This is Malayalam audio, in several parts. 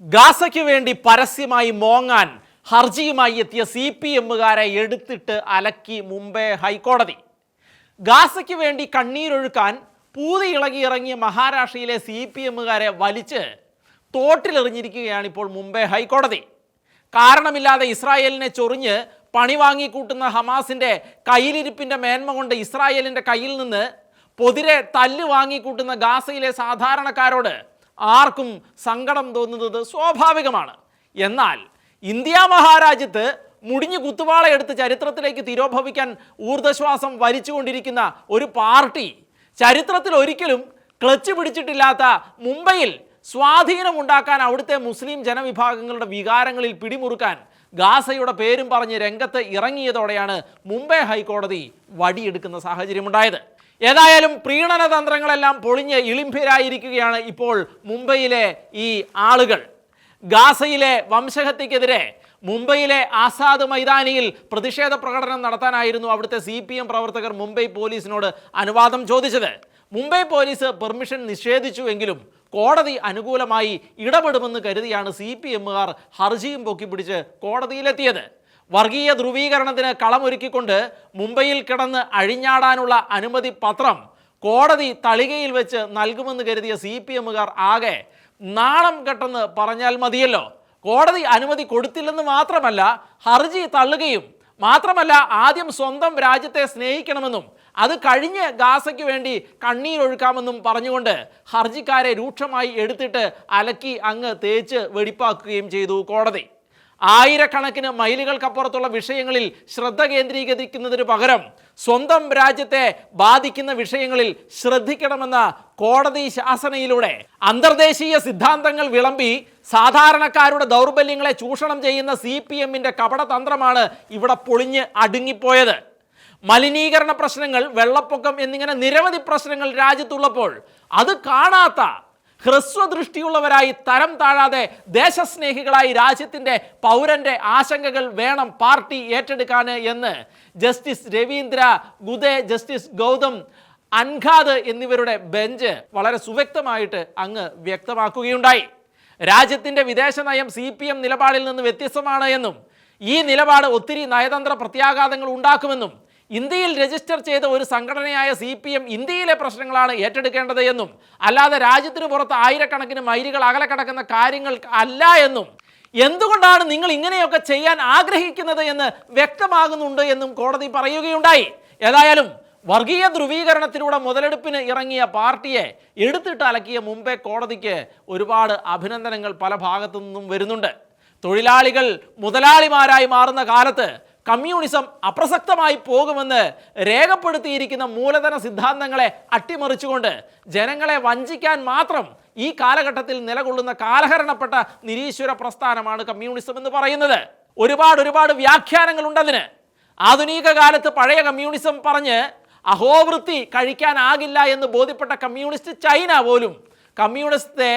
ഗാസയ്ക്ക് വേണ്ടി പരസ്യമായി മോങ്ങാൻ ഹർജിയുമായി എത്തിയ CPMകാരെ എടുത്തിട്ട് അലക്കി മുംബൈ ഹൈക്കോടതി. ഗാസയ്ക്ക് വേണ്ടി കണ്ണീരൊഴുക്കാൻ പൂതി ഇളകി ഇറങ്ങിയ മഹാരാഷ്ട്രയിലെ CPMകാരെ വലിച്ച് തോട്ടിലെറിഞ്ഞിരിക്കുകയാണ് ഇപ്പോൾ മുംബൈ ഹൈക്കോടതി. കാരണമില്ലാതെ ഇസ്രായേലിനെ ചൊറിഞ്ഞ് പണി വാങ്ങിക്കൂട്ടുന്ന ഹമാസിൻ്റെ കയ്യിലിരിപ്പിൻ്റെ മേന്മ കൊണ്ട് ഇസ്രായേലിൻ്റെ കയ്യിൽ നിന്ന് പൊതിരെ തല്ല് വാങ്ങിക്കൂട്ടുന്ന ഗാസയിലെ സാധാരണക്കാരോട് ആർക്കും സങ്കടം തോന്നുന്നത് സ്വാഭാവികമാണ്. എന്നാൽ ഇന്ത്യ മഹാരാജ്യത്ത് മുടിഞ്ഞു കുത്തുവാളയെടുത്ത് ചരിത്രത്തിലേക്ക് തിരോഭവിക്കാൻ ഊർധ്വശ്വാസം വലിച്ചുകൊണ്ടിരിക്കുന്ന ഒരു പാർട്ടി ചരിത്രത്തിൽ ഒരിക്കലും ക്ലച്ച് പിടിച്ചിട്ടില്ലാത്ത മുംബൈയിൽ സ്വാധീനമുണ്ടാക്കാൻ, അവിടുത്തെ മുസ്ലിം ജനവിഭാഗങ്ങളുടെ വികാരങ്ങളിൽ പിടിമുറുക്കാൻ ഗാസയുടെ പേരും പറഞ്ഞ് രംഗത്ത് ഇറങ്ങിയതോടെയാണ് മുംബൈ ഹൈക്കോടതി വടിയെടുക്കുന്ന സാഹചര്യമുണ്ടായത്. ഏതായാലും പ്രീണന തന്ത്രങ്ങളെല്ലാം പൊളിഞ്ഞ് ഇളിംഭ്യരായിരിക്കുകയാണ് ഇപ്പോൾ മുംബൈയിലെ ഈ ആളുകൾ. ഗാസയിലെ വംശഹത്യക്കെതിരെ മുംബൈയിലെ ആസാദ് മൈതാനിയിൽ പ്രതിഷേധ പ്രകടനം നടത്താനായിരുന്നു അവിടുത്തെ CPM പ്രവർത്തകർ മുംബൈ പോലീസിനോട് അനുവാദം ചോദിച്ചത്. മുംബൈ പോലീസ് പെർമിഷൻ നിഷേധിച്ചുവെങ്കിലും കോടതി അനുകൂലമായി ഇടപെടുമെന്ന് കരുതിയാണ് CPMകാർ ഹർജിയും പൊക്കിപ്പിടിച്ച് കോടതിയിലെത്തിയത്. വർഗീയ ധ്രുവീകരണത്തിന് കളമൊരുക്കിക്കൊണ്ട് മുംബൈയിൽ കിടന്ന് അഴിഞ്ഞാടാനുള്ള അനുമതി പത്രം കോടതി തളികയിൽ വെച്ച് നൽകുമെന്ന് കരുതിയ CPMകാർ ആകെ നാണം കെട്ടെന്ന് പറഞ്ഞാൽ മതിയല്ലോ. കോടതി അനുമതി കൊടുത്തില്ലെന്ന് മാത്രമല്ല, ഹർജി തള്ളുകയും മാത്രമല്ല, ആദ്യം സ്വന്തം രാജ്യത്തെ സ്നേഹിക്കണമെന്നും അത് കഴിഞ്ഞ് ഗാസയ്ക്ക് വേണ്ടി കണ്ണീരൊഴുക്കാമെന്നും പറഞ്ഞുകൊണ്ട് ഹർജിക്കാരെ രൂക്ഷമായി എടുത്തിട്ട് അലക്കി അങ്ങ് തേച്ച് വെടിപ്പാക്കുകയും ചെയ്തു കോടതി. ആയിരക്കണക്കിന് മൈലുകൾക്കപ്പുറത്തുള്ള വിഷയങ്ങളിൽ ശ്രദ്ധ കേന്ദ്രീകരിക്കുന്നതിന് പകരം സ്വന്തം രാജ്യത്തെ ബാധിക്കുന്ന വിഷയങ്ങളിൽ ശ്രദ്ധിക്കണമെന്ന കോടതി ശാസനയിലൂടെ അന്തർദേശീയ സിദ്ധാന്തങ്ങൾ വിളമ്പി സാധാരണക്കാരുടെ ദൗർബല്യങ്ങളെ ചൂഷണം ചെയ്യുന്ന CPMന്റെ കപടതന്ത്രമാണ് ഇവിടെ പൊളിഞ്ഞ് അടുങ്ങിപ്പോയത്. മലിനീകരണ പ്രശ്നങ്ങൾ, വെള്ളപ്പൊക്കം എന്നിങ്ങനെ നിരവധി പ്രശ്നങ്ങൾ രാജ്യത്തുള്ളപ്പോൾ അത് കാണാത്ത ഹ്രസ്വദൃഷ്ടിയുള്ളവരായി തരം താഴാതെ ദേശസ്നേഹികളായി രാജ്യത്തിൻ്റെ പൗരൻ്റെ ആശങ്കകൾ വേണം പാർട്ടി ഏറ്റെടുക്കാൻ എന്ന് ജസ്റ്റിസ് രവീന്ദ്ര ഗുദെ, ജസ്റ്റിസ് ഗൗതം അൻഖാദ് എന്നിവരുടെ ബെഞ്ച് വളരെ സുവ്യക്തമായിട്ട് അങ്ങ് വ്യക്തമാക്കുകയുണ്ടായി. രാജ്യത്തിൻ്റെ വിദേശ നയം CPM നിലപാടിൽ നിന്ന് വ്യത്യസ്തമാണ് എന്നും ഈ നിലപാട് ഒത്തിരി നയതന്ത്ര പ്രത്യാഘാതങ്ങൾ ഉണ്ടാക്കുമെന്നും ഇന്ത്യയിൽ രജിസ്റ്റർ ചെയ്ത ഒരു സംഘടനയായ CPM ഇന്ത്യയിലെ പ്രശ്നങ്ങളാണ് ഏറ്റെടുക്കേണ്ടത് എന്നും അല്ലാതെ രാജ്യത്തിന് പുറത്ത് ആയിരക്കണക്കിന് മൈലുകൾ അകലെ കിടക്കുന്ന കാര്യങ്ങൾ അല്ല എന്നും എന്തുകൊണ്ടാണ് നിങ്ങൾ ഇങ്ങനെയൊക്കെ ചെയ്യാൻ ആഗ്രഹിക്കുന്നത് എന്ന് വ്യക്തമാകുന്നുണ്ട് എന്നും കോടതി പറയുകയുണ്ടായി. ഏതായാലും വർഗീയ ധ്രുവീകരണത്തിലൂടെ മുതലെടുപ്പിന് ഇറങ്ങിയ പാർട്ടിയെ എടുത്തിട്ട് അലക്കിയ മുംബൈ കോടതിക്ക് ഒരുപാട് അഭിനന്ദനങ്ങൾ പല ഭാഗത്തു നിന്നും വരുന്നുണ്ട്. തൊഴിലാളികൾ മുതലാളിമാരായി മാറുന്ന കാലത്ത് കമ്മ്യൂണിസം അപ്രസക്തമായി പോകുമെന്ന് രേഖപ്പെടുത്തിയിരിക്കുന്ന മൂലധന സിദ്ധാന്തങ്ങളെ അട്ടിമറിച്ചുകൊണ്ട് ജനങ്ങളെ വഞ്ചിക്കാൻ മാത്രം ഈ കാലഘട്ടത്തിൽ നിലകൊള്ളുന്ന കാലഹരണപ്പെട്ട നിരീശ്വര പ്രസ്ഥാനമാണ് കമ്മ്യൂണിസം എന്ന് പറയുന്നത്. ഒരുപാട് വ്യാഖ്യാനങ്ങളുണ്ടതിന്. ആധുനിക കാലത്ത് പഴയ കമ്മ്യൂണിസം പറഞ്ഞ് അഹോവൃത്തി കഴിക്കാനാകില്ല എന്ന് ബോധ്യപ്പെട്ട കമ്മ്യൂണിസ്റ്റ് ചൈന പോലും കമ്മ്യൂണിസത്തെ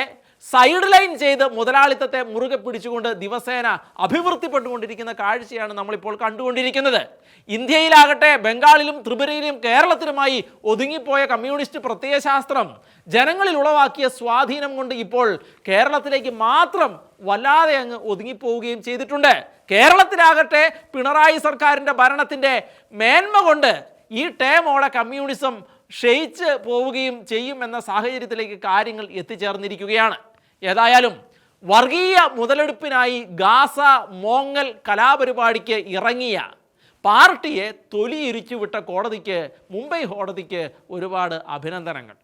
സൈഡ് ലൈൻ ചെയ്ത് മുതലാളിത്തത്തെ മുറുകെ പിടിച്ചുകൊണ്ട് ദിവസേന അഭിവൃദ്ധിപ്പെട്ടുകൊണ്ടിരിക്കുന്ന കാഴ്ചയാണ് നമ്മളിപ്പോൾ കണ്ടുകൊണ്ടിരിക്കുന്നത്. ഇന്ത്യയിലാകട്ടെ ബംഗാളിലും ത്രിപുരയിലും കേരളത്തിലുമായി ഒതുങ്ങിപ്പോയ കമ്മ്യൂണിസ്റ്റ് പ്രത്യയശാസ്ത്രം ജനങ്ങളിൽ ഉളവാക്കിയ സ്വാധീനം കൊണ്ട് ഇപ്പോൾ കേരളത്തിലേക്ക് മാത്രം വല്ലാതെ അങ്ങ് ഒതുങ്ങിപ്പോവുകയും ചെയ്തിട്ടുണ്ട്. കേരളത്തിലാകട്ടെ പിണറായി സർക്കാരിൻ്റെ ഭരണത്തിൻ്റെ മേന്മ കൊണ്ട് ഈ ടേമോടെ കമ്മ്യൂണിസം ക്ഷയിച്ച് പോവുകയും ചെയ്യുമെന്ന സാഹചര്യത്തിലേക്ക് കാര്യങ്ങൾ എത്തിച്ചേർന്നിരിക്കുകയാണ്. ഏതായാലും വർഗീയ മുതലെടുപ്പിനായി ഗാസ മോങ്ങൽ കലാപരിപാടിക്ക് ഇറങ്ങിയ പാർട്ടിയെ തൊലിയിരിച്ചു വിട്ട കോടതിക്ക്, മുംബൈ കോടതിക്ക് ഒരുപാട് അഭിനന്ദനങ്ങൾ.